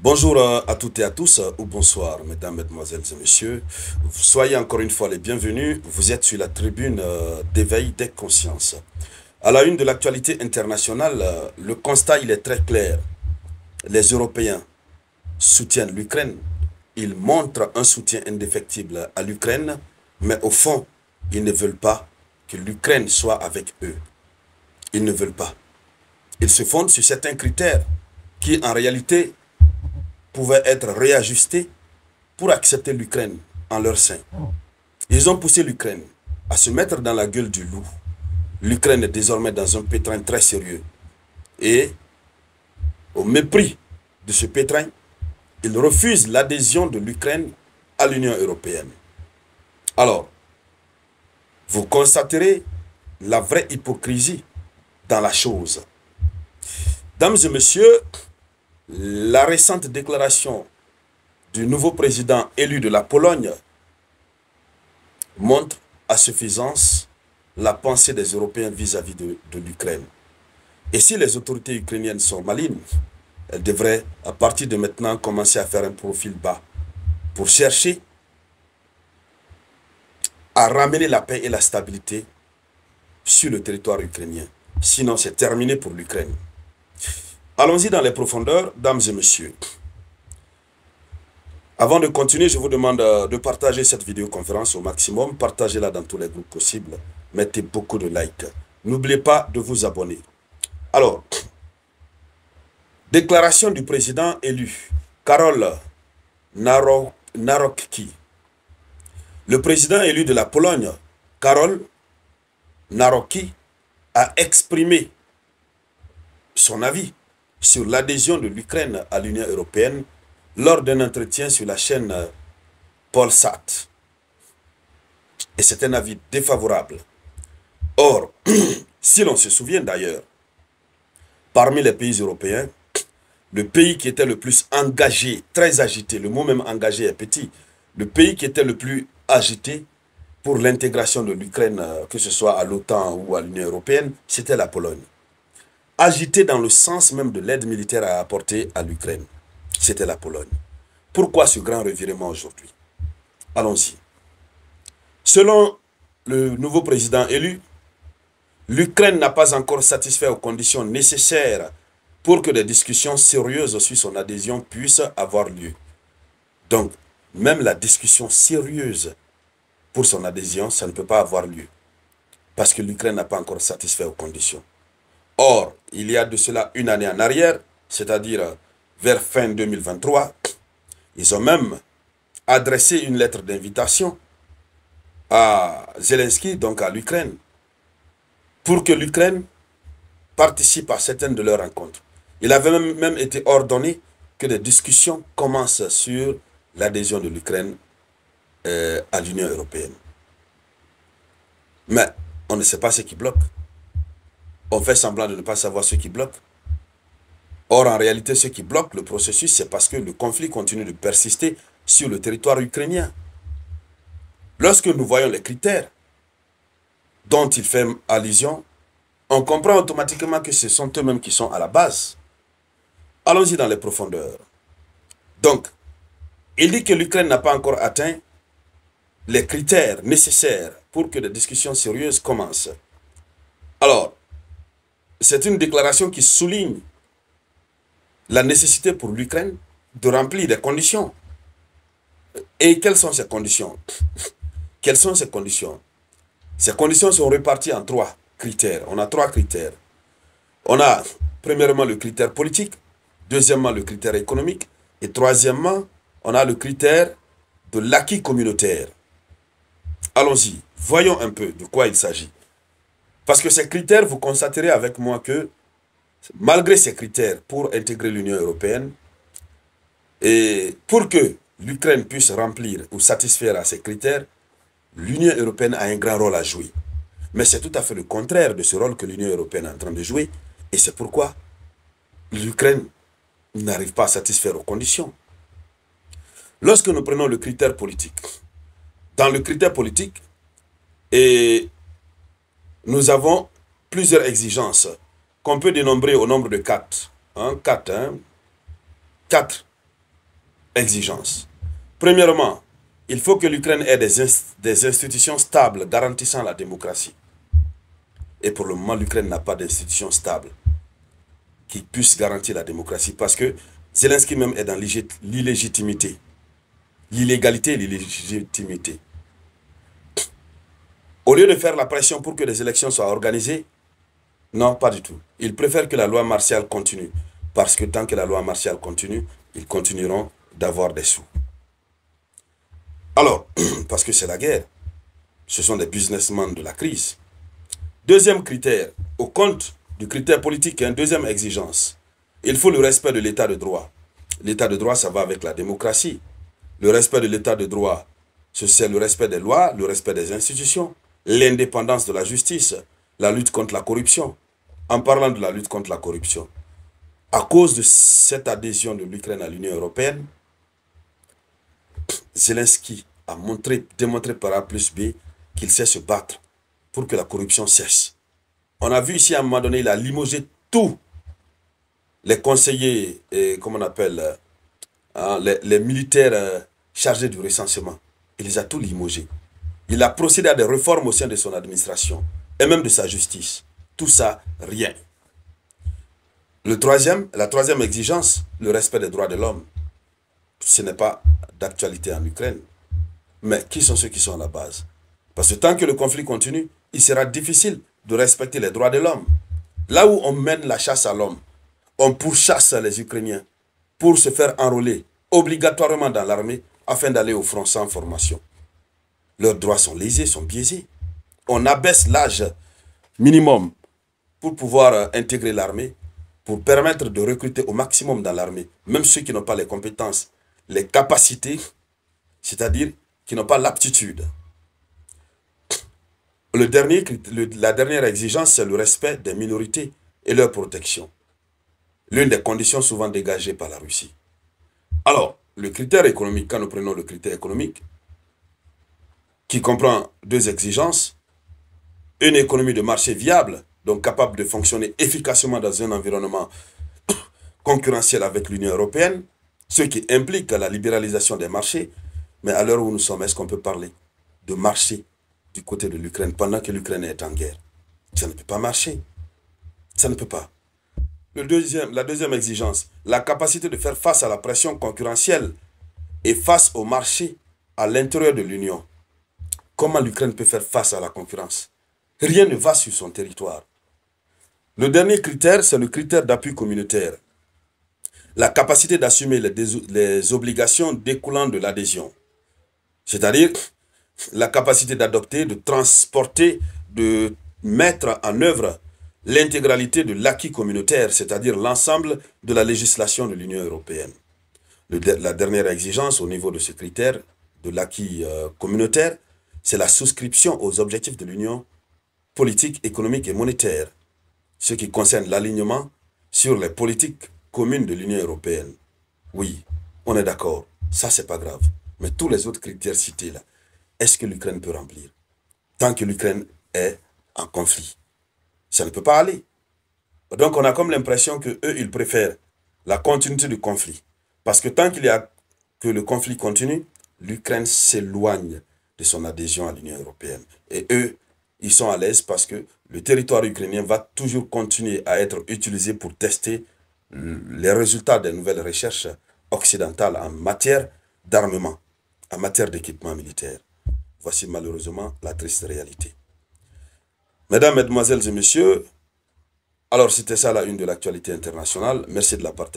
Bonjour à toutes et à tous, ou bonsoir, mesdames, mesdemoiselles et messieurs. Soyez encore une fois les bienvenus. Vous êtes sur la tribune d'éveil des consciences. À la une de l'actualité internationale, le constat il est très clair. Les Européens soutiennent l'Ukraine. Ils montrent un soutien indéfectible à l'Ukraine, mais au fond, ils ne veulent pas que l'Ukraine soit avec eux. Ils ne veulent pas. Ils se fondent sur certains critères qui, en réalité, pouvaient être réajustés pour accepter l'Ukraine en leur sein. Ils ont poussé l'Ukraine à se mettre dans la gueule du loup. L'Ukraine est désormais dans un pétrin très sérieux. Et, au mépris de ce pétrin, ils refusent l'adhésion de l'Ukraine à l'Union européenne. Alors, vous constaterez la vraie hypocrisie dans la chose. Dames et messieurs, la récente déclaration du nouveau président élu de la Pologne montre à suffisance la pensée des Européens vis-à-vis de l'Ukraine. Et si les autorités ukrainiennes sont malignes, elles devraient, à partir de maintenant, commencer à faire un profil bas pour chercher à ramener la paix et la stabilité sur le territoire ukrainien. Sinon, c'est terminé pour l'Ukraine. Allons-y dans les profondeurs, dames et messieurs. Avant de continuer, je vous demande de partager cette vidéoconférence au maximum. Partagez-la dans tous les groupes possibles. Mettez beaucoup de likes. N'oubliez pas de vous abonner. Alors, déclaration du président élu, Karol Nawrocki. Le président élu de la Pologne, Karol Nawrocki, a exprimé son avis sur l'adhésion de l'Ukraine à l'Union européenne lors d'un entretien sur la chaîne Polsat. Et c'est un avis défavorable. Or, si l'on se souvient d'ailleurs, parmi les pays européens, le pays qui était le plus engagé, très agité, le mot même engagé est petit, le pays qui était le plus agité pour l'intégration de l'Ukraine, que ce soit à l'OTAN ou à l'Union européenne, c'était la Pologne. Agité dans le sens même de l'aide militaire à apporter à l'Ukraine, c'était la Pologne. Pourquoi ce grand revirement aujourd'hui? Allons-y. Selon le nouveau président élu, l'Ukraine n'a pas encore satisfait aux conditions nécessaires pour que des discussions sérieuses sur son adhésion puissent avoir lieu. Donc, même la discussion sérieuse pour son adhésion, ça ne peut pas avoir lieu. Parce que l'Ukraine n'a pas encore satisfait aux conditions. Or, il y a de cela une année en arrière, c'est-à-dire vers fin 2023, ils ont même adressé une lettre d'invitation à Zelensky, donc à l'Ukraine, pour que l'Ukraine participe à certaines de leurs rencontres. Il avait même été ordonné que des discussions commencent sur l'adhésion de l'Ukraine à l'Union européenne. Mais on ne sait pas ce qui bloque. On fait semblant de ne pas savoir ce qui bloque. Or, en réalité, ce qui bloque le processus, c'est parce que le conflit continue de persister sur le territoire ukrainien. Lorsque nous voyons les critères dont il fait allusion, on comprend automatiquement que ce sont eux-mêmes qui sont à la base. Allons-y dans les profondeurs. Donc, il dit que l'Ukraine n'a pas encore atteint les critères nécessaires pour que des discussions sérieuses commencent. Alors, c'est une déclaration qui souligne la nécessité pour l'Ukraine de remplir des conditions. Et quelles sont ces conditions? Quelles sont ces conditions? Ces conditions sont réparties en trois critères. On a trois critères. On a premièrement le critère politique, deuxièmement le critère économique, et troisièmement, on a le critère de l'acquis communautaire. Allons-y, voyons un peu de quoi il s'agit. Parce que ces critères, vous constaterez avec moi que malgré ces critères pour intégrer l'Union européenne, et pour que l'Ukraine puisse remplir ou satisfaire à ces critères, l'Union européenne a un grand rôle à jouer. Mais c'est tout à fait le contraire de ce rôle que l'Union européenne est en train de jouer. Et c'est pourquoi l'Ukraine n'arrive pas à satisfaire aux conditions. Lorsque nous prenons le critère politique, dans le critère politique, et nous avons plusieurs exigences qu'on peut dénombrer au nombre de 4. 4. exigences. Premièrement, il faut que l'Ukraine ait des institutions stables garantissant la démocratie. Et pour le moment, l'Ukraine n'a pas d'institutions stables qui puissent garantir la démocratie parce que Zelensky même est dans l'illégitimité. L'illégalité et l'illégitimité. Au lieu de faire la pression pour que les élections soient organisées, non, pas du tout. Ils préfèrent que la loi martiale continue. Parce que tant que la loi martiale continue, ils continueront d'avoir des sous. Alors, parce que c'est la guerre. Ce sont des businessmen de la crise. Deuxième critère, au compte du critère politique, une deuxième exigence. Il faut le respect de l'état de droit. L'état de droit, ça va avec la démocratie. Le respect de l'état de droit, c'est le respect des lois, le respect des institutions, l'indépendance de la justice, la lutte contre la corruption. En parlant de la lutte contre la corruption, à cause de cette adhésion de l'Ukraine à l'Union européenne, Zelensky a démontré par A plus B qu'il sait se battre pour que la corruption cesse. On a vu ici à un moment donné, il a limogé tous les conseillers, comment on appelle, les militaires chargés du recensement. Il les a tous limogés. Il a procédé à des réformes au sein de son administration et même de sa justice. Tout ça, rien. La troisième exigence, le respect des droits de l'homme. Ce n'est pas d'actualité en Ukraine. Mais qui sont ceux qui sont à la base? Parce que tant que le conflit continue, il sera difficile de respecter les droits de l'homme. Là où on mène la chasse à l'homme, on pourchasse les Ukrainiens pour se faire enrôler obligatoirement dans l'armée afin d'aller au front sans formation. Leurs droits sont lésés, sont biaisés. On abaisse l'âge minimum pour pouvoir intégrer l'armée, pour permettre de recruter au maximum dans l'armée, même ceux qui n'ont pas les compétences, les capacités, c'est-à-dire qui n'ont pas l'aptitude. La dernière exigence, c'est le respect des minorités et leur protection. L'une des conditions souvent dégagées par la Russie. Alors, le critère économique, quand nous prenons le critère économique, qui comprend deux exigences, une économie de marché viable, donc capable de fonctionner efficacement dans un environnement concurrentiel avec l'Union européenne, ce qui implique la libéralisation des marchés. Mais à l'heure où nous sommes, est-ce qu'on peut parler de marché du côté de l'Ukraine pendant que l'Ukraine est en guerre? Ça ne peut pas marcher. Ça ne peut pas. La deuxième exigence, la capacité de faire face à la pression concurrentielle et face au marché à l'intérieur de l'Union. Comment l'Ukraine peut faire face à la concurrence? Rien ne va sur son territoire. Le dernier critère, c'est le critère d'appui communautaire. La capacité d'assumer les obligations découlant de l'adhésion. C'est-à-dire la capacité d'adopter, de transporter, de mettre en œuvre l'intégralité de l'acquis communautaire, c'est-à-dire l'ensemble de la législation de l'Union européenne. La dernière exigence au niveau de ce critère de l'acquis communautaire, c'est la souscription aux objectifs de l'Union politique, économique et monétaire, ce qui concerne l'alignement sur les politiques communes de l'Union européenne. Oui, on est d'accord, ça c'est pas grave. Mais tous les autres critères cités là, est-ce que l'Ukraine peut remplir? Tant que l'Ukraine est en conflit, ça ne peut pas aller. Donc on a comme l'impression qu'eux, ils préfèrent la continuité du conflit. Parce que tant que le conflit continue, l'Ukraine s'éloigne de son adhésion à l'Union européenne. Et eux, ils sont à l'aise parce que le territoire ukrainien va toujours continuer à être utilisé pour tester les résultats des nouvelles recherches occidentales en matière d'armement, en matière d'équipement militaire. Voici malheureusement la triste réalité. Mesdames, Mesdemoiselles et Messieurs, alors c'était ça la une de l'actualité internationale. Merci de la partager.